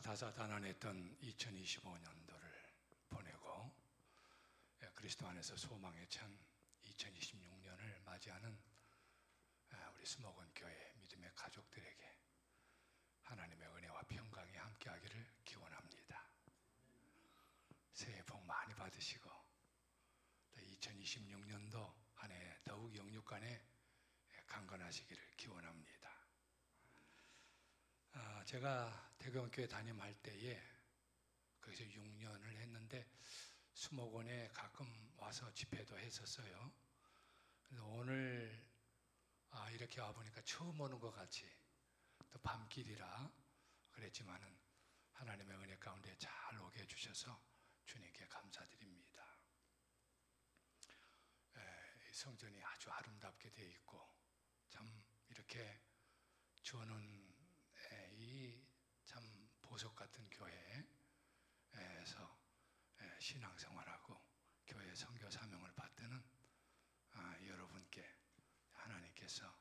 다사다난했던 2025년도를 보내고 그리스도 안에서 소망에 찬 2026년을 맞이하는 우리 수목원 교회 믿음의 가족들에게 하나님의 은혜와 평강이 함께하기를 기원합니다. 새해 복 많이 받으시고 2026년도 한 해 더욱 영육간에 강건하시기를 기원합니다. 제가 대경교회 담임할 때에 거기서 6년을 했는데 수목원에 가끔 와서 집회도 했었어요. 그래서 오늘 이렇게 와보니까 처음 오는 것 같이 또 밤길이라 그랬지만은 하나님의 은혜 가운데 잘 오게 해주셔서 주님께 감사드립니다. 성전이 아주 아름답게 되어 있고 참 이렇게 저는 이 참 보석 같은 교회에서 신앙생활하고 교회 선교 사명을 받드는 여러분께 하나님께서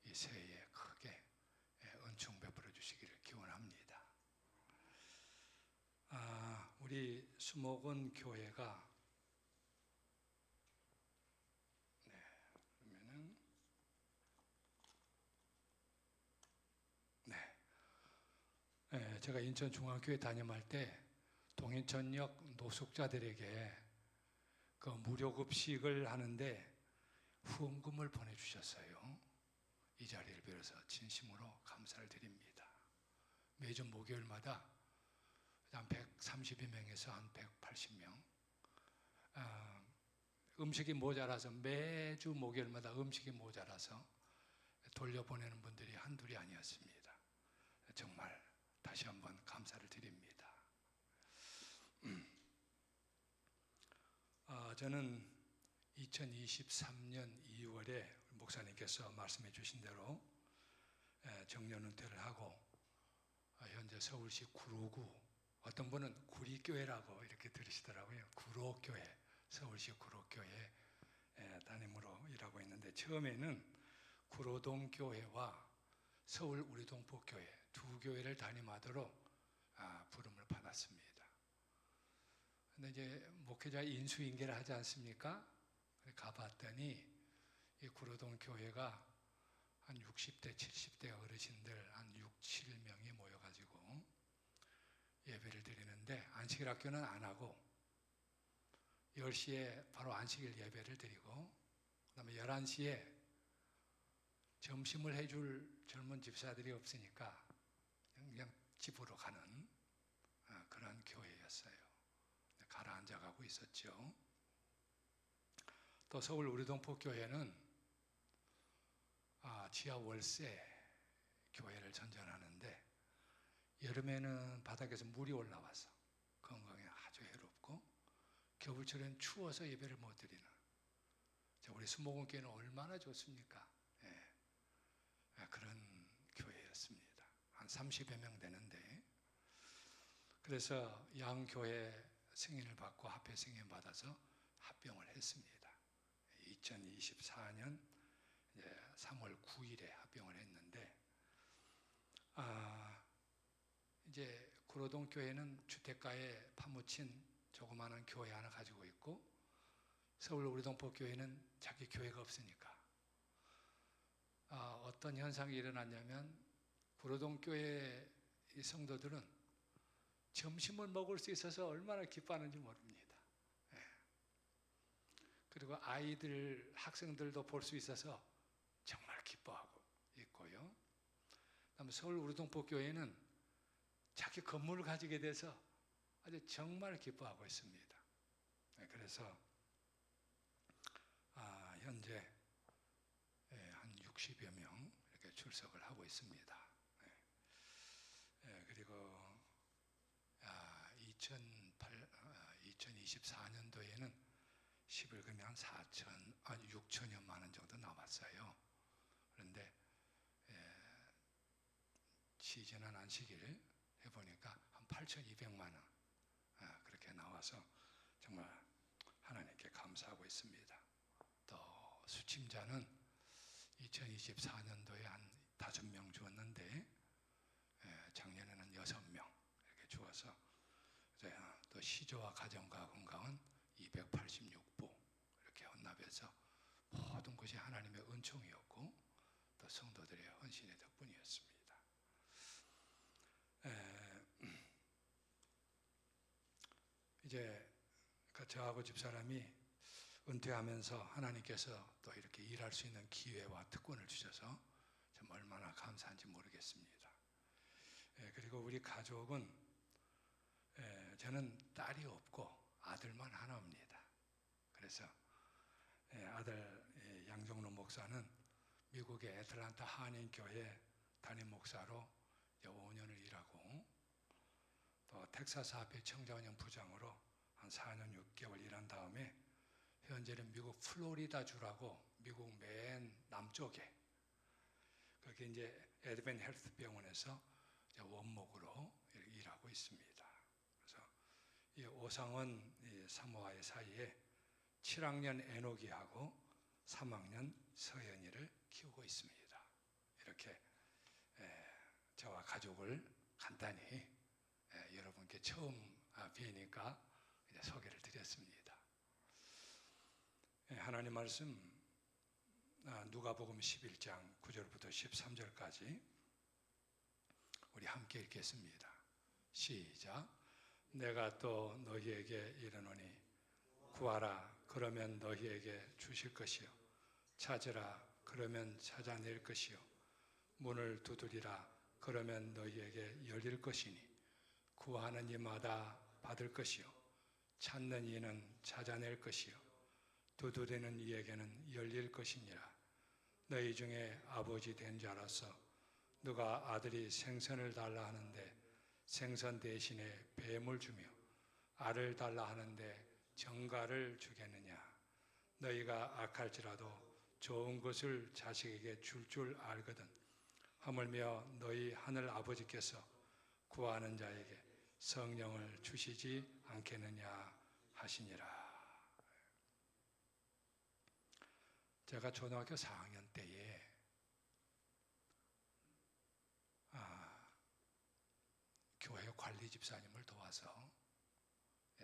이 새해에 크게 은총 베풀어 주시기를 기원합니다. 우리 수목원 교회가 그러면은 제가 인천중앙교회 담임할 때 동인천역 노숙자들에게 그 무료급식을 하는데 후원금을 보내주셨어요. 이 자리를 빌어서 진심으로 감사를 드립니다. 매주 목요일마다 한 130여명에서 한 180명 음식이 모자라서 매주 목요일마다 음식이 모자라서 돌려보내는 분들이 한둘이 아니었습니다. 정말 다시 한번 감사를 드립니다. 저는 2023년 2월에 목사님께서 말씀해 주신 대로 정년 은퇴를 하고 현재 서울시 구로구, 어떤 분은 구리교회라고 이렇게 들으시더라고요. 구로교회, 서울시 구로교회 담임으로 일하고 있는데, 처음에는 구로동교회와 서울 우리동포교회 두 교회를 담임하도록 부름을 받았습니다. 근데 이제 목회자 인수인계를 하지 않습니까? 가봤더니 이 구로동 교회가 한 60대, 70대 어르신들 한 6, 7명이 모여가지고 예배를 드리는데, 안식일 학교는 안 하고 10시에 바로 안식일 예배를 드리고, 그 다음에 11시에 점심을 해줄 젊은 집사들이 없으니까 그냥 집으로 가는 그런 교회였어요. 가라앉아가고 있었죠. 또 서울 우리동포교회는 지하 월세 교회를 전전하는데, 여름에는 바닥에서 물이 올라와서 건강에 아주 해롭고 겨울철엔 추워서 예배를 못 드리는, 우리 수목원 교회는 얼마나 좋습니까? 그런 교회였습니다. 한 30여 명 되는데, 그래서 양교회 승인을 받고 합회 승인 받아서 합병을 했습니다. 2024년 3월 9일에 합병을 했는데, 이제 구로동 교회는 주택가에 파묻힌 조그마한 교회 하나 가지고 있고, 서울 우리동포 교회는 자기 교회가 없으니까 어떤 현상이 일어났냐면, 구로동 교회 성도들은 점심을 먹을 수 있어서 얼마나 기뻐하는지 모릅니다. 그리고 아이들, 학생들도 볼 수 있어서 정말 기뻐하고 있고요. 그다음에 서울 우리동포 교회는 자기 건물을 가지게 돼서 아주 정말 기뻐하고 있습니다. 그래서 현재 한 60여 명 이렇게 출석을 하고 있습니다. 그리고 2024년도에는 11금이 한 6천여만 원 정도 나왔어요. 그런데 시즌한 안식일 해보니까 한 8,200만 원 그렇게 나와서 정말 하나님께 감사하고 있습니다. 또 수침자는 2024년도에 한 5명 주었는데 작년에는 6명 이렇게 시조와 가정과 건강은 286부 이렇게 헌납해서 모든 것이 하나님의 은총이었고 또 성도들의 헌신의 덕분이었습니다. 이제 저하고 집사람이 은퇴하면서 하나님께서 또 이렇게 일할 수 있는 기회와 특권을 주셔서 참 얼마나 감사한지 모르겠습니다. 그리고 우리 가족은 저는 딸이 없고 아들만 하나입니다. 그래서 아들 양정로 목사는 미국의 애틀란타 한인교회 담임 목사로 5년을 일하고 또 텍사스 합의 청자원형 부장으로 한 4년 6개월 일한 다음에 현재는 미국 플로리다주라고 미국 맨 남쪽에 거기 이제 에드벤 헬스 병원에서 원목으로 일하고 있습니다. 그래서 이 오상원 사모아의 사이에 7학년 에녹이하고 3학년 서연이를 키우고 있습니다. 이렇게 저와 가족을 간단히 여러분께 처음 뵈니까 소개를 드렸습니다. 하나님 말씀 누가복음 11장 9절부터 13절까지 우리 함께 읽겠습니다. 시작. 내가 또 너희에게 이르노니 구하라 그러면 너희에게 주실 것이요 찾으라 그러면 찾아낼 것이요 문을 두드리라 그러면 너희에게 열릴 것이니 구하는 이마다 받을 것이요 찾는 이는 찾아낼 것이요 두드리는 이에게는 열릴 것이니라. 너희 중에 아버지 된 자라서 누가 아들이 생선을 달라 하는데 생선 대신에 뱀을 주며 알을 달라 하는데 정갈을 주겠느냐. 너희가 악할지라도 좋은 것을 자식에게 줄 알거든 하물며 너희 하늘 아버지께서 구하는 자에게 성령을 주시지 않겠느냐 하시니라. 제가 초등학교 4학년 때에 교회 관리 집사님을 도와서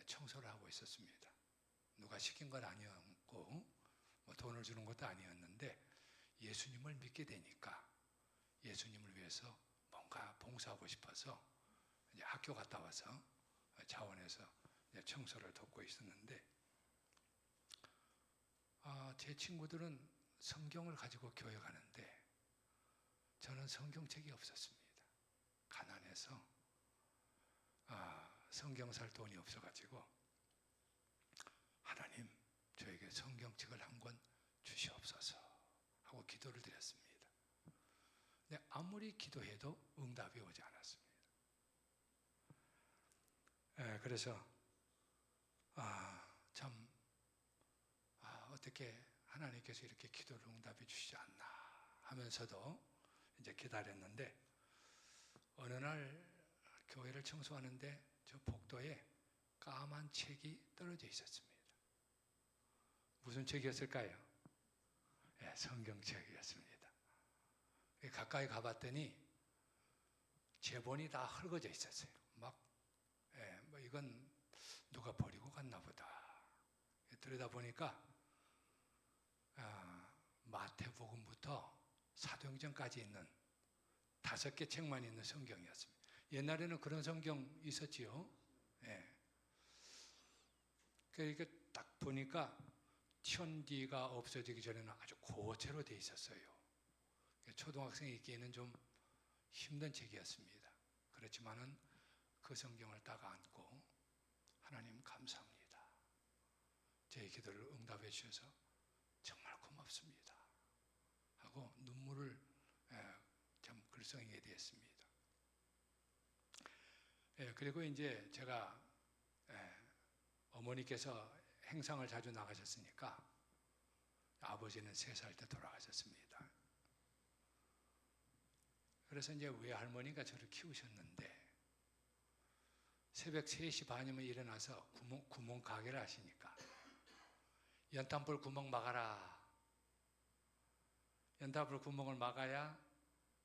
청소를 하고 있었습니다. 누가 시킨 건 아니었고 뭐 돈을 주는 것도 아니었는데 예수님을 믿게 되니까 예수님을 위해서 뭔가 봉사하고 싶어서 이제 학교 갔다 와서 자원에서 청소를 돕고 있었는데 제 친구들은 성경을 가지고 교회 가는데 저는 성경책이 없었습니다. 가난해서 성경 살 돈이 없어가지고 하나님 저에게 성경책을 한 권 주시옵소서 하고 기도를 드렸습니다. 근데 아무리 기도해도 응답이 오지 않았습니다. 그래서 참 어떻게 하나님께서 이렇게 기도를 응답해 주시지 않나 하면서도 이제 기다렸는데 어느 날 교회를 청소하는데 저 복도에 까만 책이 떨어져 있었습니다. 무슨 책이었을까요? 성경책이었습니다. 가까이 가봤더니 제본이 다 헐거져 있었어요. 뭐 이건 누가 버리고 갔나 보다. 들여다보니까 마태복음부터 사도행전까지 있는 5개 책만 있는 성경이었습니다. 옛날에는 그런 성경 있었지요. 그러니까 딱 보니까 천지가 없어지기 전에는 아주 고체로 돼 있었어요. 초등학생이 읽기에는 좀 힘든 책이었습니다. 그렇지만은 그 성경을 딱 안고 하나님 감사합니다. 제 기도를 응답해 주셔서 정말 고맙습니다. 하고 눈물을 참 글썽이게 되었습니다. 그리고 이제 제가 어머니께서 행상을 자주 나가셨으니까 아버지는 3살 때 돌아가셨습니다. 그래서 이제 외할머니가 저를 키우셨는데 새벽 3시 반이면 일어나서 구멍 가게를 하시니까 연탄불 구멍 막아라. 연탄불 구멍을 막아야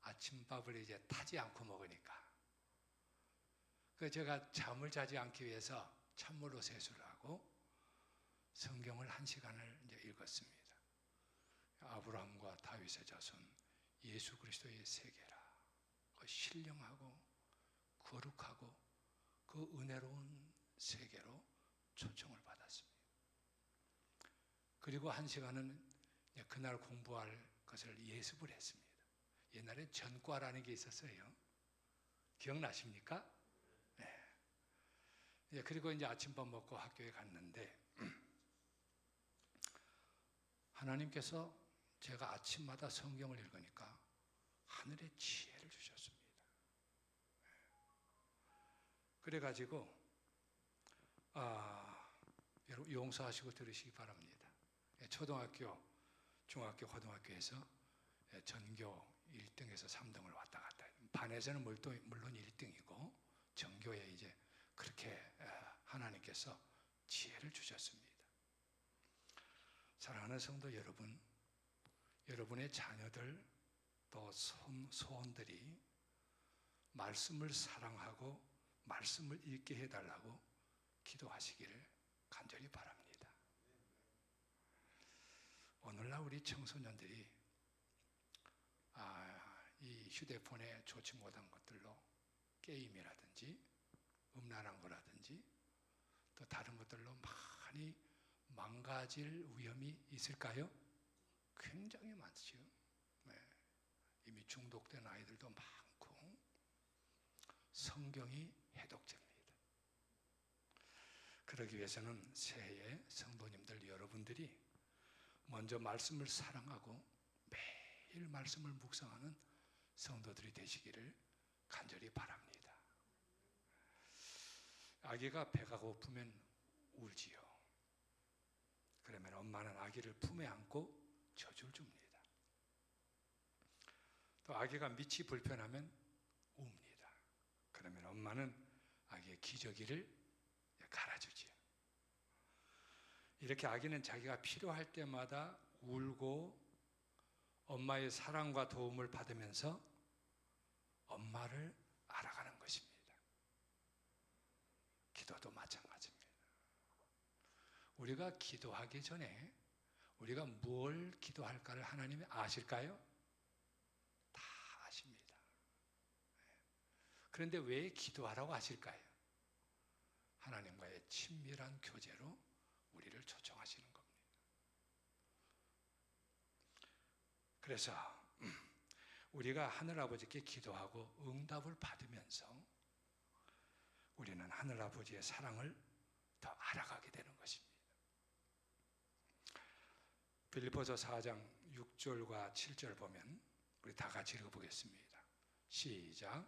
아침밥을 이제 타지 않고 먹으니까. 그 제가 잠을 자지 않기 위해서 찬물로 세수를 하고 성경을 1시간을 이제 읽었습니다. 아브라함과 다윗의 자손 예수 그리스도의 세계라. 그 신령하고 거룩하고 그 은혜로운 세계로 초청을 받았습니다. 그리고 1시간은 그날 공부할 것을 예습을 했습니다. 옛날에 전과라는 게 있었어요. 기억나십니까? 네. 그리고 이제 아침밥 먹고 학교에 갔는데 하나님께서 제가 아침마다 성경을 읽으니까 하늘의 지혜를 주셨습니다. 그래가지고 여러분 용서하시고 들으시기 바랍니다. 초등학교, 중학교, 고등학교에서 전교 1등에서 3등을 왔다 갔다 해요. 반에서는 물론 1등이고 전교에 이제 그렇게 하나님께서 지혜를 주셨습니다. 사랑하는 성도 여러분, 여러분의 자녀들 또 소원들이 말씀을 사랑하고 말씀을 읽게 해달라고 기도하시기를 간절히 바랍니다. 오늘날 우리 청소년들이 이 휴대폰에 좋지 못한 것들로 게임이라든지 음란한 거라든지 또 다른 것들로 많이 망가질 위험이 있을까요? 굉장히 많죠. 네. 이미 중독된 아이들도 많고 성경이 해독제입니다. 그러기 위해서는 새해 성도님들 여러분들이 먼저 말씀을 사랑하고 매일 말씀을 묵상하는 성도들이 되시기를 간절히 바랍니다. 아기가 배가 고프면 울지요. 그러면 엄마는 아기를 품에 안고 젖을 줍니다. 또 아기가 밑이 불편하면 웁니다. 그러면 엄마는 아기의 기저귀를 갈아주지요. 이렇게 아기는 자기가 필요할 때마다 울고 엄마의 사랑과 도움을 받으면서 엄마를 알아가는 것입니다. 기도도 마찬가지입니다. 우리가 기도하기 전에 우리가 뭘 기도할까를 하나님이 아실까요? 다 아십니다. 그런데 왜 기도하라고 하실까요? 하나님과의 친밀한 교제로 우리를 초청하시는 겁니다. 그래서 우리가 하늘아버지께 기도하고 응답을 받으면서 우리는 하늘아버지의 사랑을 더 알아가게 되는 것입니다. 빌립보서 4장 6절과 7절 보면 우리 다 같이 읽어보겠습니다. 시작.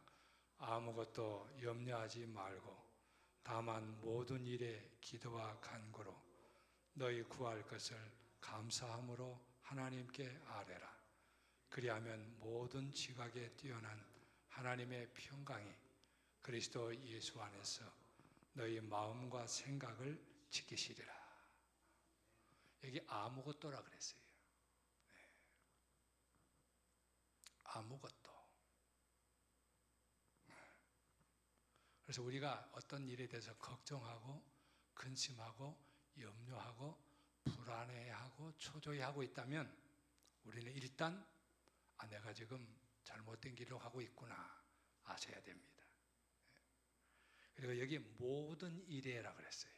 아무것도 염려하지 말고 다만 모든 일에 기도와 간구로 너희 구할 것을 감사함으로 하나님께 아뢰라. 그리하면 모든 지각에 뛰어난 하나님의 평강이 그리스도 예수 안에서 너희 마음과 생각을 지키시리라. 여기 아무것도라 그랬어요. 아무것도. 그래서 우리가 어떤 일에 대해서 걱정하고 근심하고 염려하고 불안해하고 초조해하고 있다면 우리는 일단 내가 지금 잘못된 길로 가고 있구나 아셔야 됩니다. 그리고 여기 모든 일에라 그랬어요.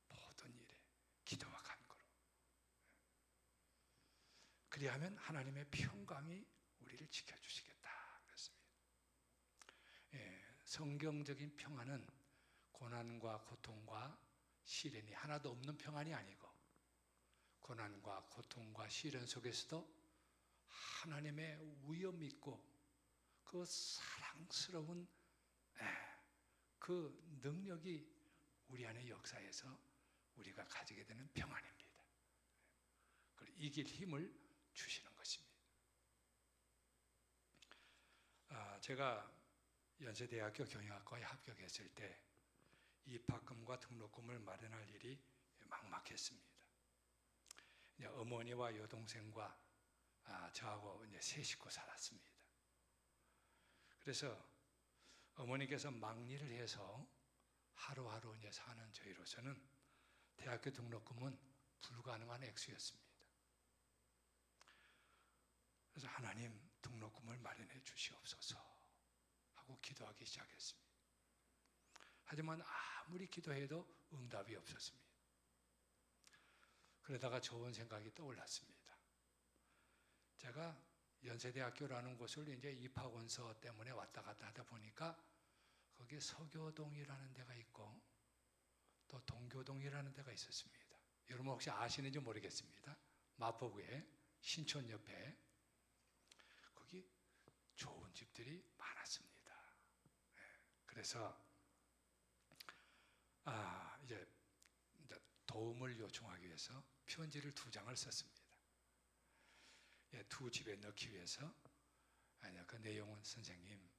모든 일에 기도와 간구로. 그리하면 하나님의 평강이 우리를 지켜주시겠다 그랬습니다. 성경적인 평안은 고난과 고통과 시련이 하나도 없는 평안이 아니고 고난과 고통과 시련 속에서도 하나님의 위엄 있고 그 사랑스러운 그 능력이 우리 안에 역사해서 우리가 가지게 되는 평안입니다. 그걸 이길 힘을 주시는 것입니다. 제가 연세대학교 경영학과에 합격했을 때 입학금과 등록금을 마련할 일이 막막했습니다. 어머니와 여동생과 저하고 이제 세 식구 살았습니다. 그래서 어머니께서 막리를 해서 하루하루 이제 사는 저희로서는 대학교 등록금은 불가능한 액수였습니다. 그래서 하나님 등록금을 마련해 주시옵소서 하고 기도하기 시작했습니다. 하지만 아무리 기도해도 응답이 없었습니다. 그러다가 좋은 생각이 떠올랐습니다. 제가 연세대학교라는 곳을 이제 입학원서 때문에 왔다 갔다 하다 보니까 거기에 서교동이라는 데가 있고 또 동교동이라는 데가 있었습니다. 여러분 혹시 아시는지 모르겠습니다. 마포구에 신촌 옆에 거기 좋은 집들이 많았습니다. 그래서 이제 도움을 요청하기 위해서 편지를 2장을 썼습니다. 두 집에 넣기 위해서. 그 내용은 선생님,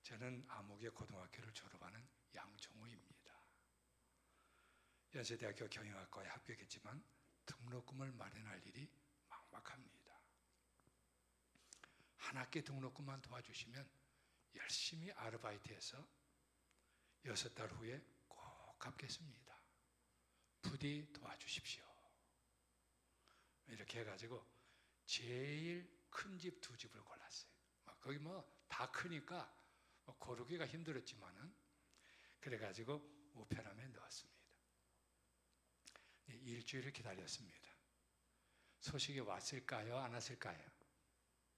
저는 암흑의 고등학교를 졸업하는 양종우입니다. 연세대학교 경영학과에 합격했지만 등록금을 마련할 일이 막막합니다. 한 학기 등록금만 도와주시면 열심히 아르바이트해서 6달 후에 꼭 갚겠습니다. 부디 도와주십시오. 이렇게 해가지고 제일 큰 집 2집을 골랐어요. 거기 다 크니까 고르기가 힘들었지만은 그래가지고 우편함에 넣었습니다. 일주일을 기다렸습니다. 소식이 왔을까요? 안 왔을까요?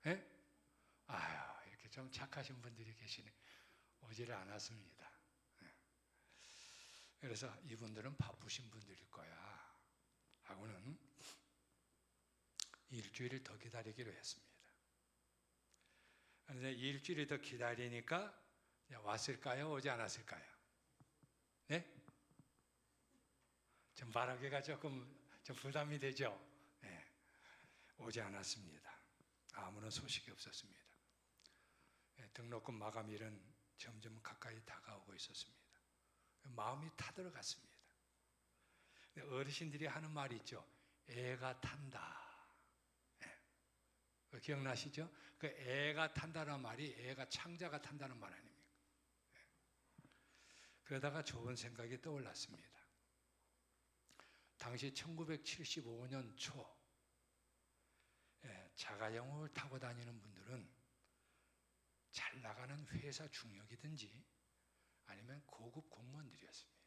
예? 이렇게 좀 착하신 분들이 계시네. 오지를 않았습니다. 그래서 이분들은 바쁘신 분들일 거야 하고는 일주일을 더 기다리기로 했습니다. 그런데 일주일을 더 기다리니까 왔을까요? 오지 않았을까요? 네? 좀 말하기가 조금 좀 부담이 되죠? 네. 오지 않았습니다. 아무런 소식이 없었습니다. 등록금 마감일은 점점 가까이 다가오고 있었습니다. 마음이 타들어갔습니다. 어르신들이 하는 말이 있죠. 애가 탄다. 기억나시죠? 그 애가 탄다는 말이 애가 창자가 탄다는 말 아닙니까? 그러다가 좋은 생각이 떠올랐습니다. 당시 1975년 초 자가용을 타고 다니는 분들은 잘 나가는 회사 중역이든지 아니면 고급 공무원들이었습니다.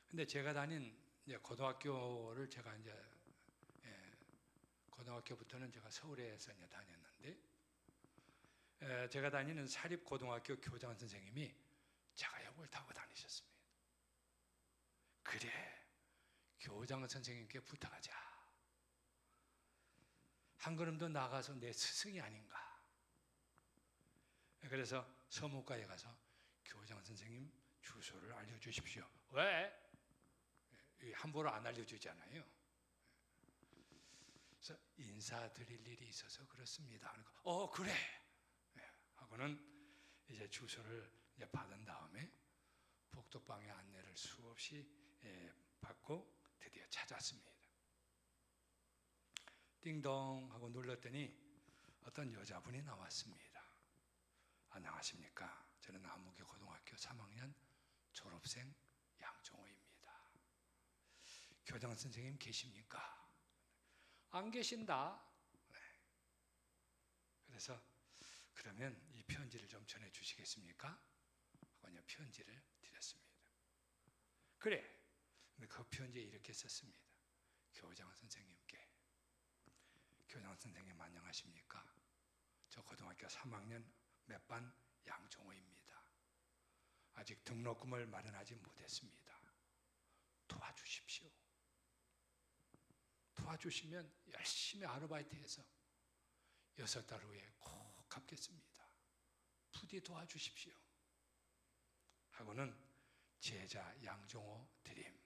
근데 제가 다닌 고등학교를 제가 고등학교부터는 제가 서울에서 다녔는데 제가 다니는 사립고등학교 교장 선생님이 자가용을 타고 다니셨습니다. 그래, 교장 선생님께 부탁하자. 한 걸음 더 나가서 내 스승이 아닌가. 그래서 서무과에 가서 교장 선생님 주소를 알려주십시오. 왜? 함부로 안 알려주잖아요. 그래서 인사드릴 일이 있어서 그렇습니다. 그래. 하고는 이제 주소를 이제 받은 다음에 복덕방의 안내를 수없이 받고 드디어 찾았습니다. 띵동 하고 눌렀더니 어떤 여자분이 나왔습니다. 안녕하십니까? 저는 암흑의 고등학교 3학년 졸업생 양종우입니다. 교장 선생님 계십니까? 안 계신다. 그래서 그러면 이 편지를 좀 전해 주시겠습니까? 하고 편지를 드렸습니다. 그래. 그 편지에 이렇게 썼습니다. 교장 선생님께. 교장 선생님 안녕하십니까? 저 고등학교 3학년 몇 반 양종호입니다. 아직 등록금을 마련하지 못했습니다. 도와주십시오. 도와주시면 열심히 아르바이트해서 6달 후에 꼭 갚겠습니다. 부디 도와주십시오. 하고는 제자 양종호 드림.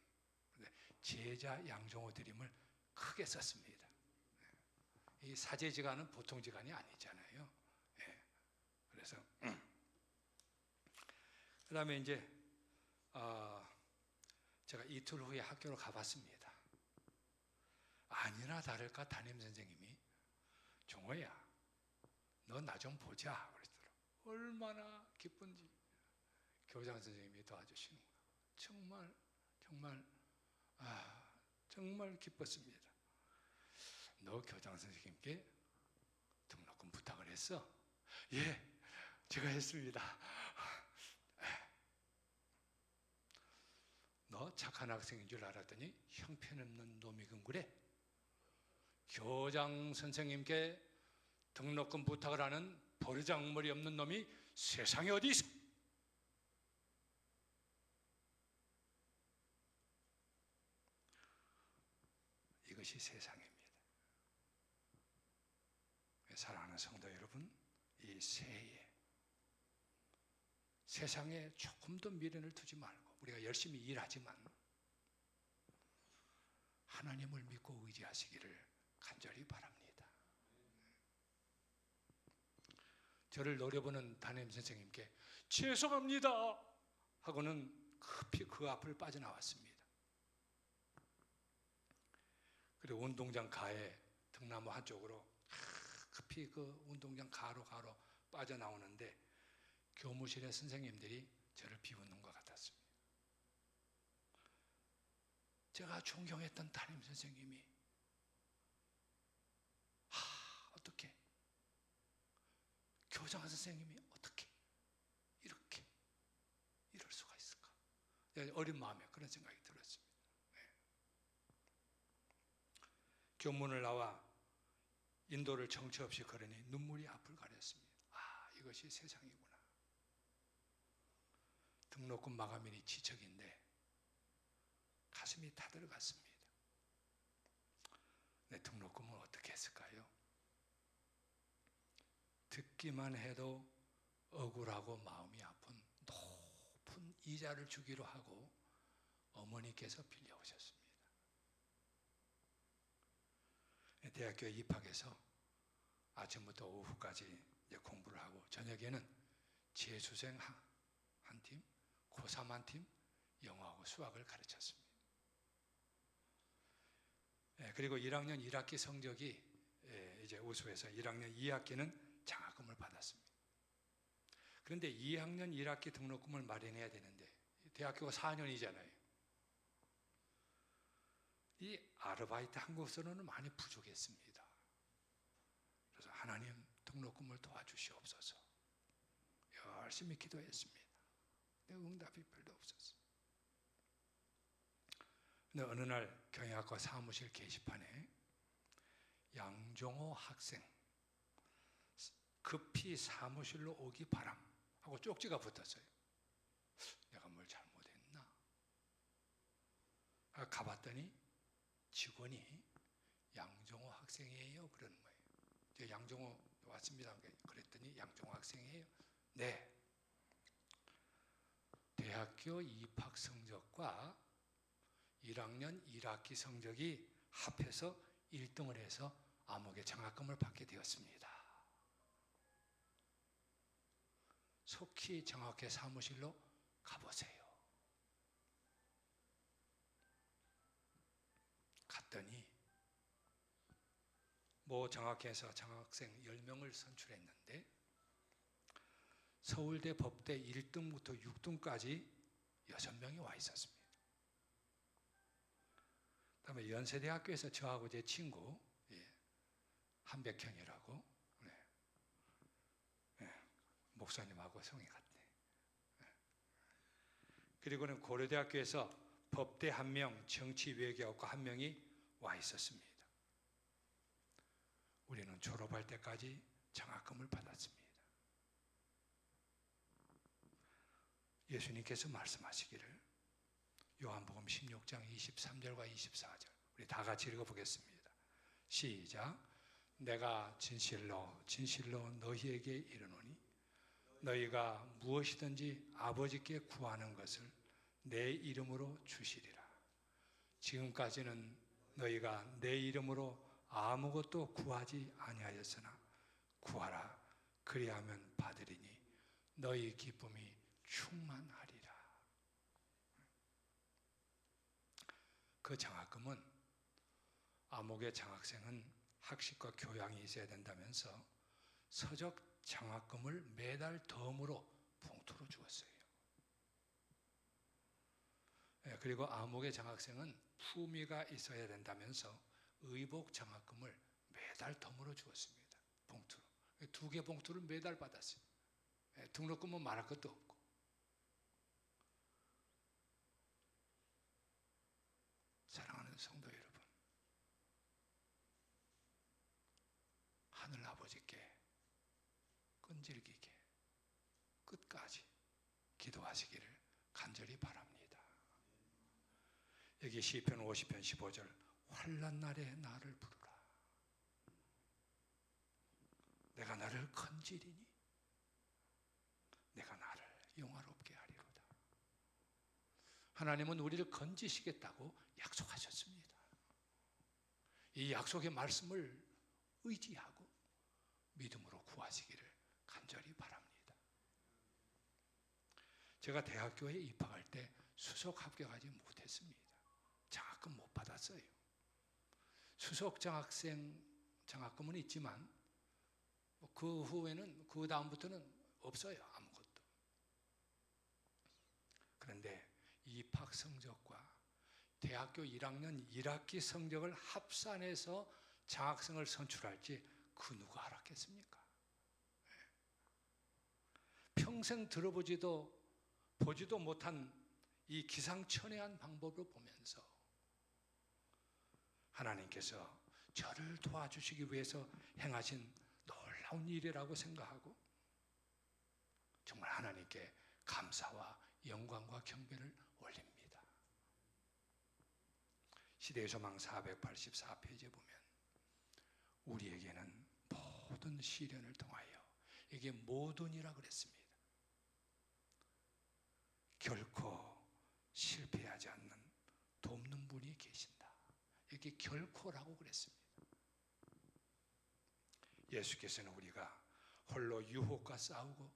제자 양종호 드림을 크게 썼습니다. 이 사제지간은 보통 지간이 아니잖아요. 그래서 그 다음에 이제 제가 이틀 후에 학교로 가봤습니다. 아니나 다를까 담임선생님이 종호야, 너 나 좀 보자 그러더라고요. 얼마나 기쁜지. 교장 선생님이 도와주시는 거예요. 정말 정말 정말 기뻤습니다. 너 교장 선생님께 등록금 부탁을 했어? 예, 제가 했습니다. 너 착한 학생인 줄 알았더니 형편없는 놈이군 그래? 교장 선생님께 등록금 부탁을 하는 버르장머리 없는 놈이 세상에 어디 있어? 이것이 세상입니다. 사랑하는 성도 여러분, 이 새해 세상에 조금도 미련을 두지 말고 우리가 열심히 일하지만 하나님을 믿고 의지하시기를 간절히 바랍니다. 저를 노려보는 담임 선생님께 죄송합니다 하고는 급히 그 앞을 빠져나왔습니다. 그리고 운동장 가에 등나무 한쪽으로 급히 그 운동장 가로 빠져나오는데 교무실의 선생님들이 저를 비웃는 것 같았습니다. 제가 존경했던 담임 선생님이 어떻게 교장 선생님이 어떻게 이렇게 이럴 수가 있을까? 어린 마음에 그런 생각이 들었습니다. 네. 교문을 나와 인도를 정처 없이 걸으니 눈물이 앞을 가렸습니다. 이것이 세상이구나. 등록금 마감일이 지척인데 가슴이 타들어갔습니다. 내 등록금은 어떻게 했을까요? 듣기만 해도 억울하고 마음이 아픈 높은 이자를 주기로 하고 어머니께서 빌려오셨습니다. 대학교에 입학해서 아침부터 오후까지 공부를 하고 저녁에는 재수생 한 팀, 고3 한 팀, 영어하고 수학을 가르쳤습니다. 그리고 1학년 1학기 성적이 이제 우수해서 1학년 2학기는 장학금을 받았습니다. 그런데 2학년 1학기 등록금을 마련해야 되는데 대학교가 4년이잖아요. 이 아르바이트 한 것으로는 많이 부족했습니다. 그래서 하나님 등록금을 도와주시옵소서 열심히 기도했습니다. 응답이 별로 없었어요. 근데 어느 날 경영학과 사무실 게시판에 양종호 학생 급히 사무실로 오기 바람 하고 쪽지가 붙었어요. 내가 뭘 잘못했나? 가봤더니 직원이 양종호 학생이에요 그러는 거예요. 제가 양종호 왔습니다 그랬더니 양종호 학생이에요. 네. 대학교 입학 성적과 1학년 1학기 성적이 합해서 1등을 해서 암흑의 장학금을 받게 되었습니다. 속히 정학회 사무실로 가보세요. 갔더니 모 정학회에서 장학생 10명을 선출했는데 서울대 법대 1등부터 6등까지 6명이 와 있었습니다. 그다음에 연세대학교에서 저하고 제 친구 한백형이라고 목사님하고 성이 같네. 그리고는 고려대학교에서 법대 1명, 정치외교학과 1명이 와 있었습니다. 우리는 졸업할 때까지 장학금을 받았습니다. 예수님께서 말씀하시기를 요한복음 16장 23절과 24절 우리 다 같이 읽어보겠습니다. 시작. 내가 진실로 진실로 너희에게 이르노니 너희가 무엇이든지 아버지께 구하는 것을 내 이름으로 주시리라. 지금까지는 너희가 내 이름으로 아무것도 구하지 아니하였으나 구하라. 그리하면 받으리니 너희 기쁨이 충만하리라. 그 장학금은 암흑의 장학생은 학식과 교양이 있어야 된다면서 서적 장학금을 매달 덤으로 봉투로 주었어요. 그리고 암흑의 장학생은 품위가 있어야 된다면서 의복 장학금을 매달 덤으로 주었습니다. 봉투로. 2개 봉투를 매달 받았어요. 등록금은 말할 것도 없고. 사랑하는 성도 여러분, 하늘 아버지께 끈질기게 끝까지 기도하시기를 간절히 바랍니다. 여기 시편 50편 15절, 환난 날에 나를 부르라. 내가 나를 건지리니 내가 나를 영화롭게 하리로다. 하나님은 우리를 건지시겠다고 약속하셨습니다. 이 약속의 말씀을 의지하고 믿음으로 구하시기를 간절히 바랍니다. 제가 대학교에 입학할 때 수석 합격하지 못했습니다. 장학금 못 받았어요. 수석 장학생 장학금은 있지만 그 후에는, 그 다음부터는 없어요. 아무것도. 그런데 입학 성적과 대학교 1학년 1학기 성적을 합산해서 장학생을 선출할지 그 누가 알았겠습니까? 평생 들어보지도 보지도 못한 이 기상천외한 방법을 보면서 하나님께서 저를 도와주시기 위해서 행하신 놀라운 일이라고 생각하고 정말 하나님께 감사와 영광과 경배를 올립니다. 시대의 소망 484페이지에 보면 우리에게는 모든 시련을 통하여, 이게 모든이라 그랬습니다. 결코 실패하지 않는 돕는 분이 계신다. 이게 결코라고 그랬습니다. 예수께서는 우리가 홀로 유혹과 싸우고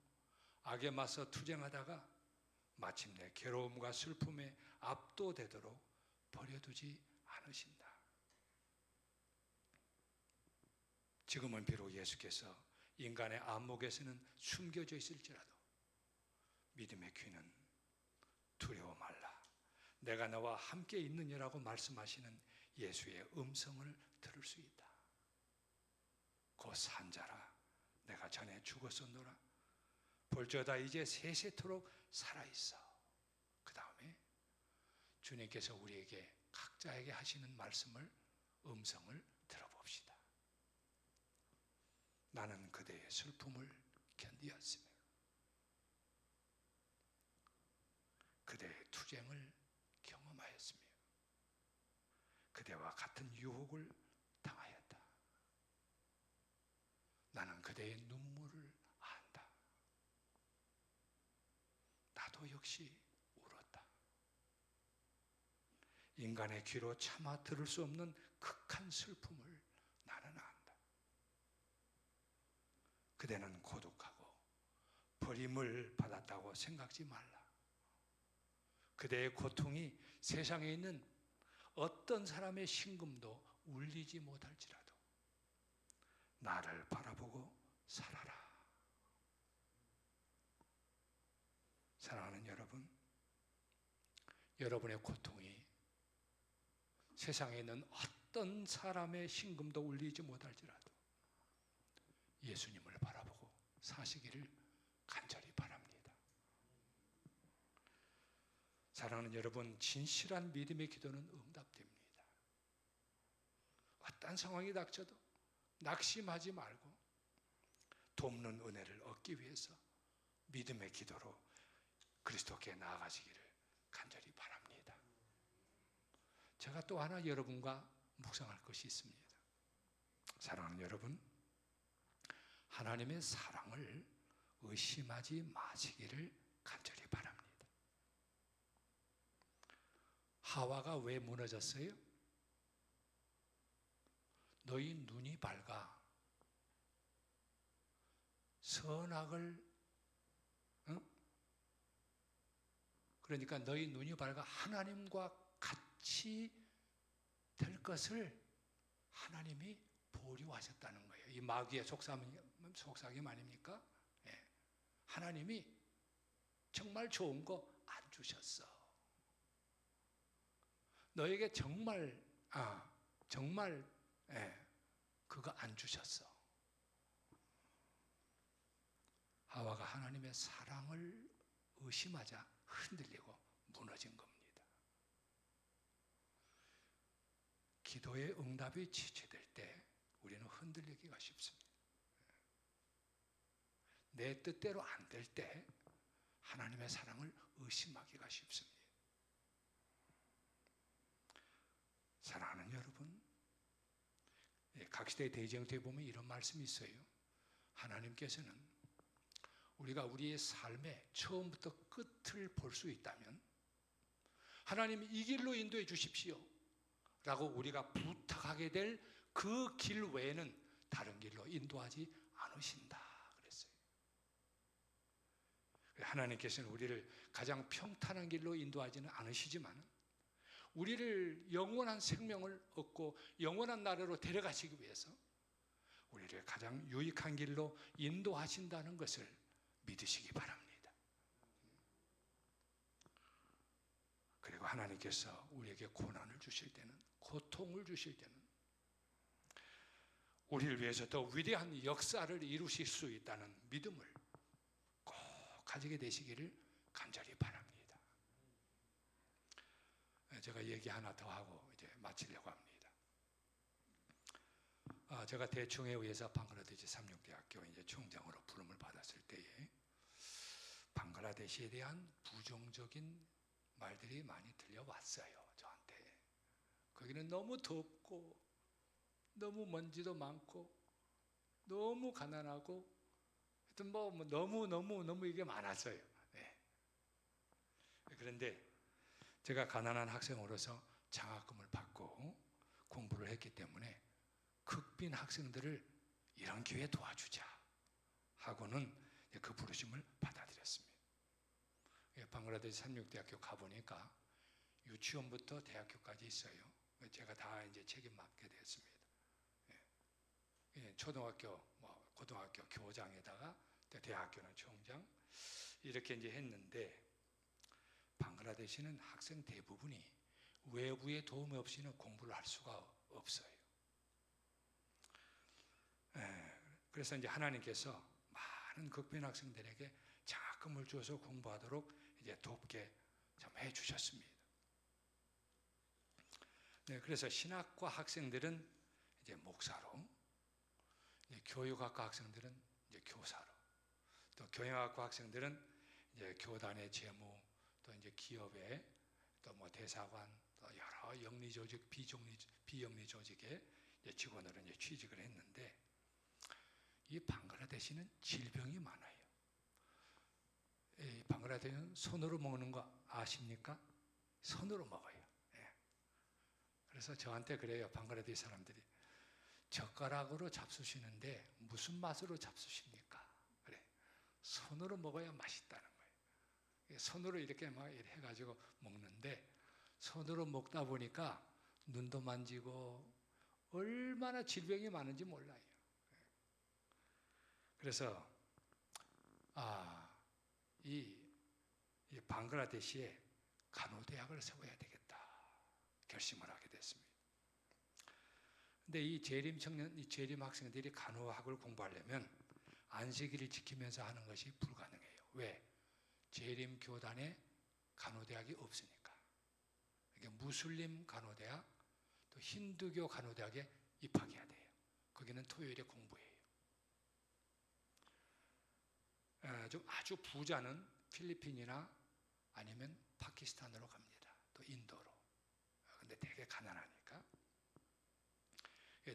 악에 맞서 투쟁하다가 마침내 괴로움과 슬픔에 압도되도록 버려두지 않으신다. 지금은 비록 예수께서 인간의 안목에서는 숨겨져 있을지라도 믿음의 귀는 두려워 말라, 내가 너와 함께 있느니라고 말씀하시는 예수의 음성을 들을 수 있다. 곧 산자라, 내가 전에 죽었었노라, 볼저다 이제 세세토록 살아있어. 그 다음에 주님께서 우리에게 각자에게 하시는 말씀을, 음성을 들어봅시다. 나는 그대의 슬픔을 견디었으며 그대의 투쟁을 경험하였으며 그대와 같은 유혹을 당하였다. 나는 그대의 눈물을 안다. 나도 역시 울었다. 인간의 귀로 차마 들을 수 없는 극한 슬픔을 나는 안다. 그대는 고독하고 버림을 받았다고 생각지 말라. 그대의 고통이 세상에 있는 어떤 사람의 심금도 울리지 못할지라도 나를 바라보고 살아라. 사랑하는 여러분, 여러분의 고통이 세상에 있는 어떤 사람의 심금도 울리지 못할지라도 예수님을 바라보고 사시기를 간절히 바랍니다. 사랑하는 여러분, 진실한 믿음의 기도는 응답됩니다. 어떤 상황이 닥쳐도 낙심하지 말고 돕는 은혜를 얻기 위해서 믿음의 기도로 그리스도께 나아가시기를 간절히 바랍니다. 제가 또 하나 여러분과 묵상할 것이 있습니다. 사랑하는 여러분, 하나님의 사랑을 의심하지 마시기를 간절히 바랍니다. 하와가 왜 무너졌어요? 너희 눈이 밝아 선악을, 그러니까 너희 눈이 밝아 하나님과 같이 될 것을 하나님이 보류하셨다는 거예요. 이 마귀의 속삭임 아닙니까? 예. 하나님이 정말 좋은 거 안 주셨어. 너에게 정말 그거 안 주셨어. 하와가 하나님의 사랑을 의심하자 흔들리고 무너진 겁니다. 기도의 응답이 지체될 때 우리는 흔들리기가 쉽습니다. 내 뜻대로 안 될 때 하나님의 사랑을 의심하기가 쉽습니다. 사랑하는 여러분, 각시대 대제형태에 보면 이런 말씀이 있어요. 하나님께서는 우리가 우리의 삶의 처음부터 끝을 볼 수 있다면 하나님 이 길로 인도해 주십시오 라고 우리가 부탁하게 될 그 길 외에는 다른 길로 인도하지 않으신다 그랬어요. 하나님께서는 우리를 가장 평탄한 길로 인도하지는 않으시지만 우리를 영원한 생명을 얻고 영원한 나라로 데려가시기 위해서 우리를 가장 유익한 길로 인도하신다는 것을 믿으시기 바랍니다. 그리고 하나님께서 우리에게 고난을 주실 때는, 고통을 주실 때는 우리를 위해서 더 위대한 역사를 이루실 수 있다는 믿음을 꼭 가지게 되시기를 간절히 바랍니다. 제가 얘기 하나 더 하고 이제 마치려고 합니다. 제가 대충에 의해서 방글라데시 삼육대학교 이제 총장으로 부름을 받았을 때에 방글라데시에 대한 부정적인 말들이 많이 들려왔어요. 저한테. 거기는 너무 덥고 너무 먼지도 많고 너무 가난하고 하여튼 너무 이게 많았어요. 네. 그런데 제가 가난한 학생으로서 장학금을 받고 공부를 했기 때문에 극빈 학생들을 이런 기회에 도와주자 하고는 그 부르심을 받아들였습니다. 방글라데시 삼육대학교 가보니까 유치원부터 대학교까지 있어요. 제가 다 이제 책임 맡게 됐습니다. 초등학교, 고등학교 교장에다가 대학교는 총장 이렇게 이제 했는데 방글라데시는 학생 대부분이 외부의 도움 없이는 공부를 할 수가 없어요. 그래서 이제 하나님께서 많은 극빈 학생들에게 장학금을 주어서 공부하도록 이제 돕게 좀 해주셨습니다. 네, 그래서 신학과 학생들은 이제 목사로, 이제 교육학과 학생들은 이제 교사로, 또 경영학과 학생들은 이제 교단의 재무, 또 이제 기업의 또 뭐 대사관, 또 여러 영리 조직, 비영리 조직의 이제 직원으로 이제 취직을 했는데 이 방글라데시는 질병이 많아요. 이 방글라데시는 손으로 먹는 거 아십니까? 손으로 먹어요. 그래서 저한테 그래요. 방글라데시 사람들이 젓가락으로 잡수시는데 무슨 맛으로 잡수십니까? 그래. 손으로 먹어야 맛있다는 거예요. 손으로 이렇게 막 해가지고 먹는데 손으로 먹다 보니까 눈도 만지고 얼마나 질병이 많은지 몰라요. 그래서 이 방글라데시에 간호대학을 세워야 되겠다 결심을 하게 됐습니다. 근데 이 재림 학생들이 간호학을 공부하려면 안식일을 지키면서 하는 것이 불가능해요. 왜? 재림 교단에 간호대학이 없으니까. 이게 무슬림 간호대학, 또 힌두교 간호대학에 입학해야 돼요. 거기는 토요일에 공부해요. 좀 아주 부자는 필리핀이나 아니면 파키스탄으로 갑니다. 또 인도로. 근데 되게 가난하니까.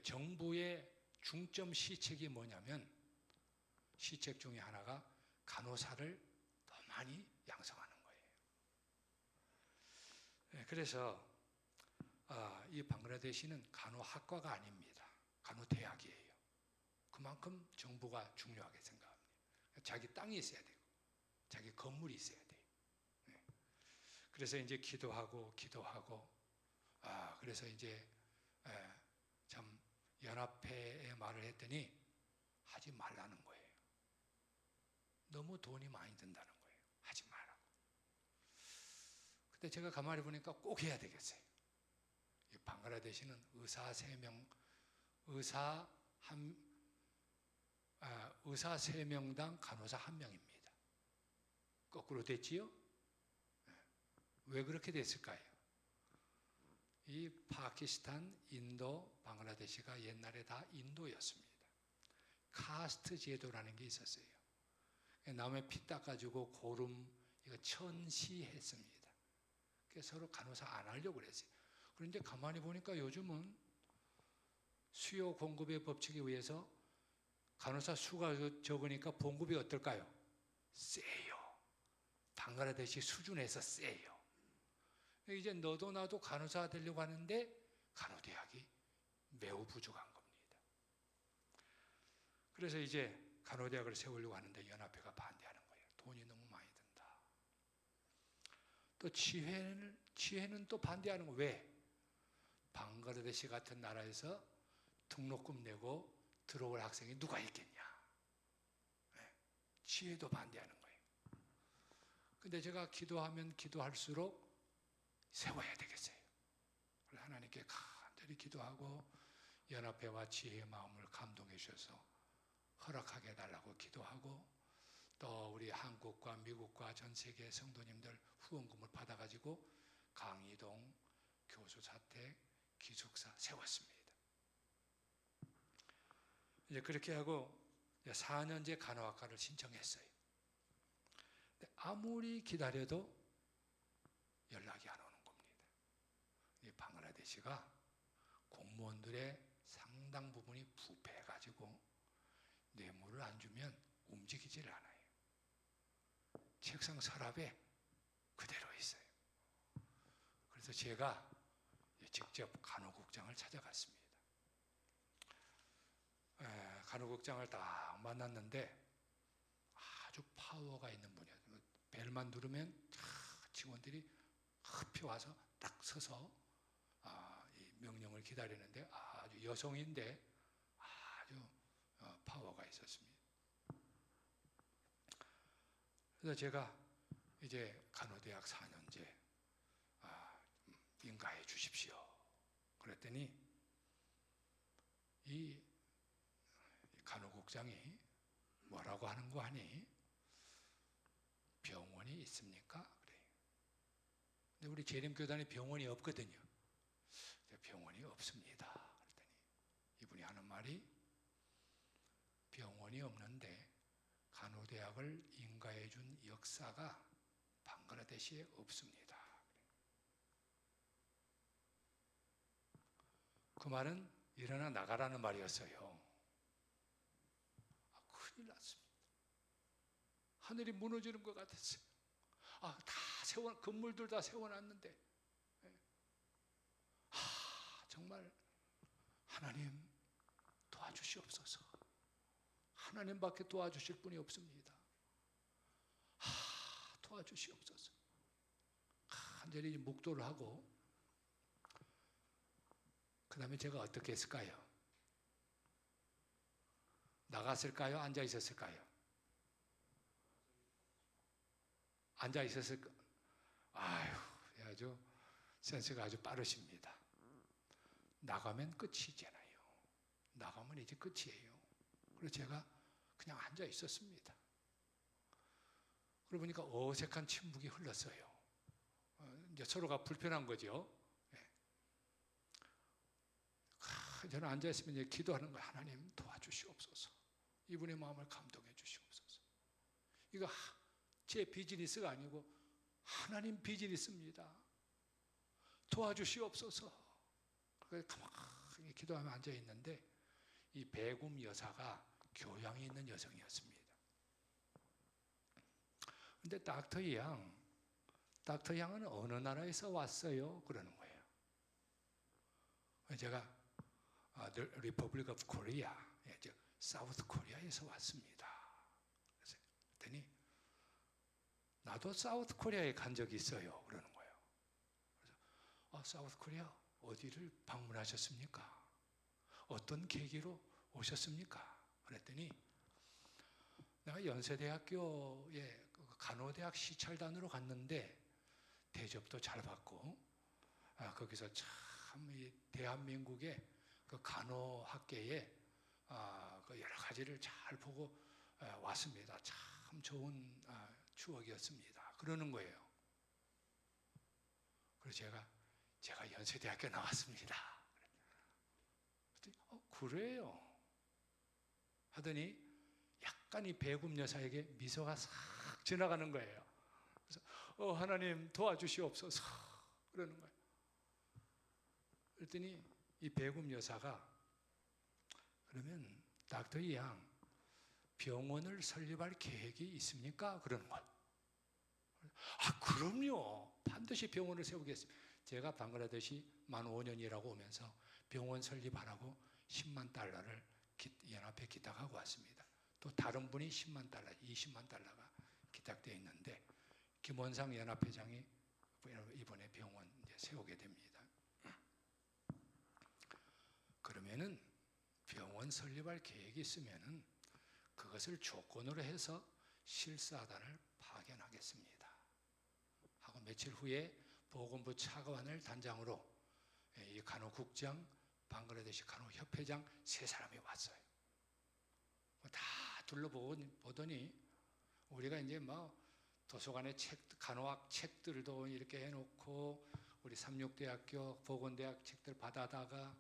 정부의 중점 시책이 뭐냐면 시책 중에 하나가 간호사를 더 많이 양성하는 거예요. 그래서 이 방글라데시는 간호학과가 아닙니다. 간호대학이에요. 그만큼 정부가 중요하게 생각합니다. 자기 땅이 있어야 되고 자기 건물이 있어야 돼요. 그래서 이제 기도하고 그래서 이제 참 연합회에 말을 했더니 하지 말라는 거예요. 너무 돈이 많이 든다는 거예요. 하지 말라고. 근데 제가 가만히 보니까 꼭 해야 되겠어요. 방글라데시는 의사 3명당 간호사 1명입니다. 거꾸로 됐지요? 왜 그렇게 됐을까요? 이 파키스탄, 인도, 방글라데시가 옛날에 다 인도였습니다. 카스트 제도라는 게 있었어요. 남의 피 닦아주고 고름 이거 천시했습니다. 그래서 서로 간호사 안 하려고 그랬어요. 그런데 가만히 보니까 요즘은 수요 공급의 법칙에 의해서 간호사 수가 적으니까 봉급이 어떨까요? 세요. 방글라데시 수준에서 세요. 이제 너도 나도 간호사 되려고 하는데 간호대학이 매우 부족한 겁니다. 그래서 이제 간호대학을 세우려고 하는데 연합회가 반대하는 거예요. 돈이 너무 많이 든다. 또 치회는 또 반대하는 거예요. 왜? 방글라데시 같은 나라에서 등록금 내고 들어올 학생이 누가 있겠냐. 치회도 반대하는 거예요. 근데 제가 기도하면 기도할수록 세워야 되겠어요. 그래서 하나님께 간절히 기도하고 연합회와 지혜의 마음을 감동해 주셔서 허락하게 해달라고 기도하고 또 우리 한국과 미국과 전 세계 성도님들 후원금을 받아가지고 강의동, 교수사택, 기숙사 세웠습니다. 이제 그렇게 하고 4년제 간호학과를 신청했어요. 근데 아무리 기다려도 연락이 안 오는 겁니다. 이 방글라데시가 공무원들의 상당 부분이 부패해가지고 뇌물을 안 주면 움직이질 않아요. 책상 서랍에 그대로 있어요. 그래서 제가 직접 간호국장을 찾아갔습니다. 간호국장을 딱 만났는데 아주 파워가 있는 분이에요. 벨만 누르면 직원들이 급히 와서 딱 서서 이 명령을 기다리는데 아주 여성인데 아주 파워가 있었습니다. 그래서 제가 이제 간호대학 4년제 인가해 주십시오. 그랬더니 이 간호국장이 뭐라고 하는 거 아니? 병원이 있습니까? 그래요. 근데 우리 재림교단에 병원이 없거든요. 병원이 없습니다. 그랬더니 이분이 하는 말이 병원이 없는데 간호대학을 인가해 준 역사가 방글라데시에 없습니다. 그 말은 일어나 나가라는 말이었어요. 큰일 났습니다. 하늘이 무너지는 것 같았어요. 건물들 다 세워놨는데 정말 하나님 도와주시옵소서. 하나님밖에 도와주실 분이 없습니다. 도와주시옵소서. 간절히 묵도를 하고 그 다음에 제가 어떻게 했을까요? 나갔을까요? 앉아 있었을까요? 앉아 있었을까? 아주 센스가 아주 빠르십니다. 나가면 끝이잖아요. 나가면 이제 끝이에요. 그래서 제가 그냥 앉아 있었습니다. 그러고 보니까 어색한 침묵이 흘렀어요. 이제 서로가 불편한 거죠. 저는 앉아 있으면 이제 기도하는 거예요. 하나님 도와주시옵소서. 이분의 마음을 감동해 주시옵소서. 이거 제 비즈니스가 아니고 하나님 비즈니스입니다. 도와주시옵소서. 그래서 가만히 기도하며 앉아 있는데 이 배금 여사가 교양이 있는 여성이었습니다. 근데 닥터 양은 어느 나라에서 왔어요? 그러는 거예요. 제가 The Republic of Korea, 사우스 코리아에서 왔습니다. 그랬더니 나도 사우스 코리아에 간 적이 있어요. 그러는 거예요. 그래서 사우스 코리아 어디를 방문하셨습니까? 어떤 계기로 오셨습니까? 그랬더니 내가 연세대학교에 간호대학 시찰단으로 갔는데 대접도 잘 받고 거기서 참 이 대한민국의 그 간호학계에 그 여러 가지를 잘 보고 왔습니다. 참 좋은 추억이었습니다. 그러는 거예요. 그래서 제가 연세대학교 나왔습니다. 그래요? 하더니 약간 이 배굽 여사에게 미소가 싹 지나가는 거예요. 그래서 하나님 도와주시옵소서 그러는 거예요. 그랬더니 이 배굽 여사가 그러면 닥터 이양 병원을 설립할 계획이 있습니까? 그러는 거예요. 그럼요. 반드시 병원을 세우겠습니다. 제가 방글라데시 만 5년 일하고 오면서 병원 설립하라고 10만 달러를 연합회 기탁하고 왔습니다. 또 다른 분이 10만 달러, 20만 달러가 기탁되어 있는데 김원상 연합회장이 이번에 병원 이제 세우게 됩니다. 그러면은 병원 설립할 계획이 있으면은 그것을 조건으로 해서 실사단을 파견하겠습니다. 하고 며칠 후에 보건부 차관을 단장으로 이 간호국장, 방글라데시 간호협회장 세 사람이 왔어요. 다 둘러보더니 우리가 이제 도서관에 간호학 책들도 이렇게 해놓고 우리 삼육대학교 보건대학 책들 받아다가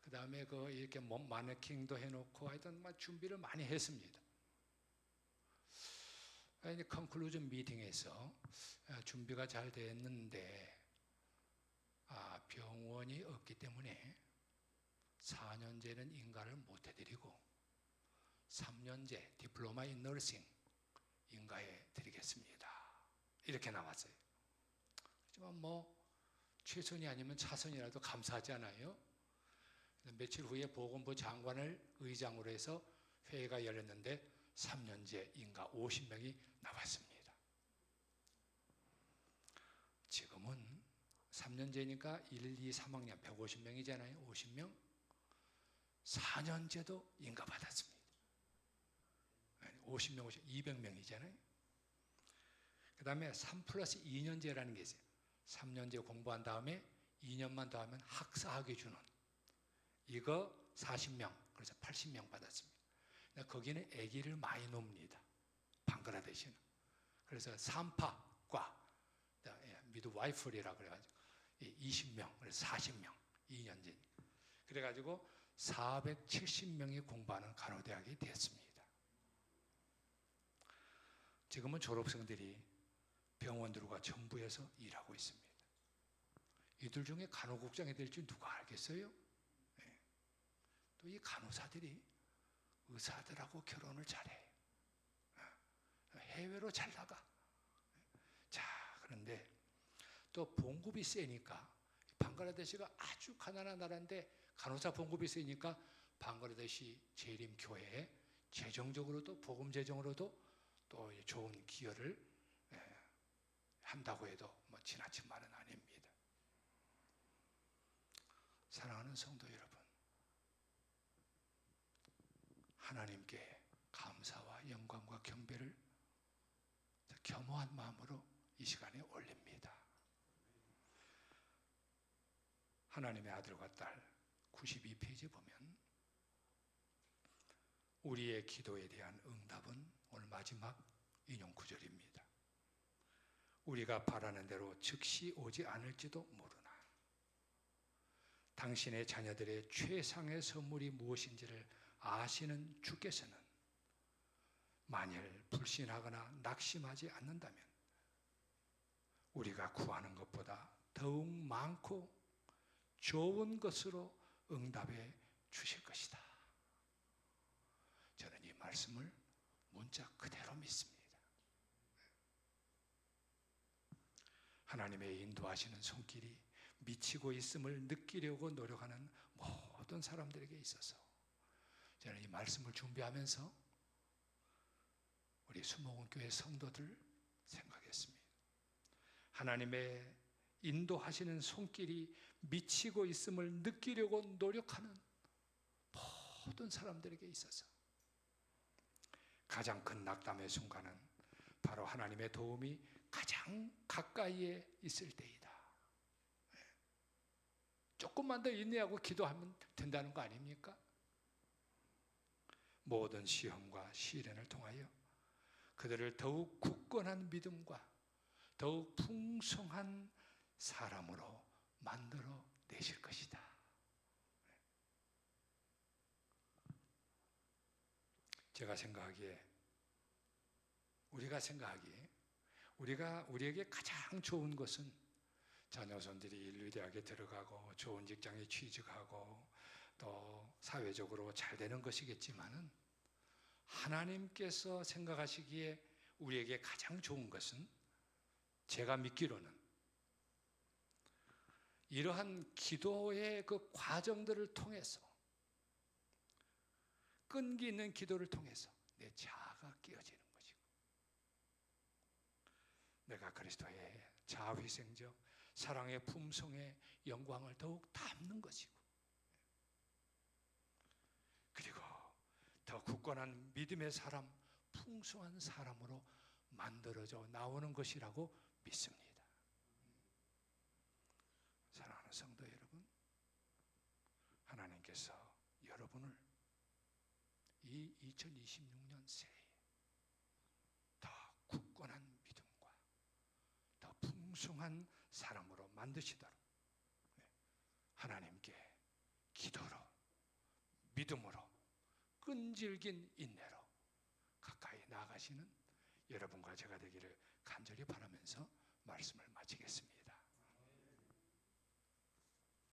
그 다음에 이렇게 몸 마네킹도 해놓고 하여튼 준비를 많이 했습니다. 이제 컨클루전 미팅에서 준비가 잘 됐는데 병원이 없기 때문에 4년제는 인가를 못 해드리고 3년제 디플로마 인 너싱 인가해 드리겠습니다. 이렇게 나왔어요. 하지만 최선이 아니면 차선이라도 감사하지 않아요? 며칠 후에 보건부 장관을 의장으로 해서 회의가 열렸는데 3년제 인가 50명이 나왔습니다. 지금은 3년제니까 1, 2, 3학년 150명이잖아요. 50명. 4년제도 인가 받았습니다. 50명, 200명이잖아요. 그 다음에 3 플러스 2년제라는 게 있어요. 3년제 공부한 다음에 2년만 더 하면 학사학위 주는 이거 40명, 그래서 80명 받았습니다. 거기는 아기를 많이 놉니다. 방글라데시는. 그래서 산파과 미드와이프리라고 그래가지고 20명, 그래서 40명, 2년제. 그래가지고 470명이 공부하는 간호대학이 됐습니다. 지금은 졸업생들이 병원들과 정부에서 일하고 있습니다. 이들 중에 간호국장이 될지 누가 알겠어요? 네. 또 이 간호사들이 의사들하고 결혼을 잘해. 해외로 잘 나가. 자, 그런데 또 봉급이 세니까 방글라데시가 아주 가난한 나라인데 간호사 봉급이 세니까 방글라데시 재림교회에 재정적으로도 복음 재정으로도 또 좋은 기여를 한다고 해도 지나친 말은 아닙니다. 사랑하는 성도 여러분, 하나님께 감사와 영광과 경배를 겸허한 마음으로 이 시간에 올립니다. 하나님의 아들과 딸 92페이지 보면 우리의 기도에 대한 응답은 오늘 마지막 인용 구절입니다. 우리가 바라는 대로 즉시 오지 않을지도 모르나 당신의 자녀들의 최상의 선물이 무엇인지를 아시는 주께서는 만일 불신하거나 낙심하지 않는다면 우리가 구하는 것보다 더욱 많고 좋은 것으로 응답해 주실 것이다. 저는 이 말씀을 문자 그대로 믿습니다. 하나님의 인도하시는 손길이 미치고 있음을 느끼려고 노력하는 모든 사람들에게 있어서 저는 이 말씀을 준비하면서 우리 수목원교회 성도들 생각했습니다. 하나님의 인도하시는 손길이 미치고 있음을 느끼려고 노력하는 모든 사람들에게 있어서 가장 큰 낙담의 순간은 바로 하나님의 도움이 가장 가까이에 있을 때이다. 조금만 더 인내하고 기도하면 된다는 거 아닙니까? 모든 시험과 시련을 통하여 그들을 더욱 굳건한 믿음과 더욱 풍성한 사람으로 만들어 내실 것이다. 제가 생각하기에, 우리에게 가장 좋은 것은 자녀손들이 인류대학에 들어가고 좋은 직장에 취직하고 또 사회적으로 잘 되는 것이겠지만은, 하나님께서 생각하시기에 우리에게 가장 좋은 것은, 제가 믿기로는 이러한 기도의 그 과정들을 통해서, 끈기 있는 기도를 통해서 내 자아가 깨어지는 것이고, 내가 그리스도의 자아휘생적 사랑의 품성의 영광을 더욱 담는 것이고, 그리고 더 굳건한 믿음의 사람, 풍성한 사람으로 만들어져 나오는 것이라고 믿습니다. 사랑하는 성도 여러분, 하나님께서 여러분을 이 2026년 새해 더 굳건한 믿음과 더 풍성한 사람으로 만드시도록 하나님께 기도로, 믿음으로, 끈질긴 인내로 가까이 나아가시는 여러분과 제가 되기를 간절히 바라면서 말씀을 마치겠습니다.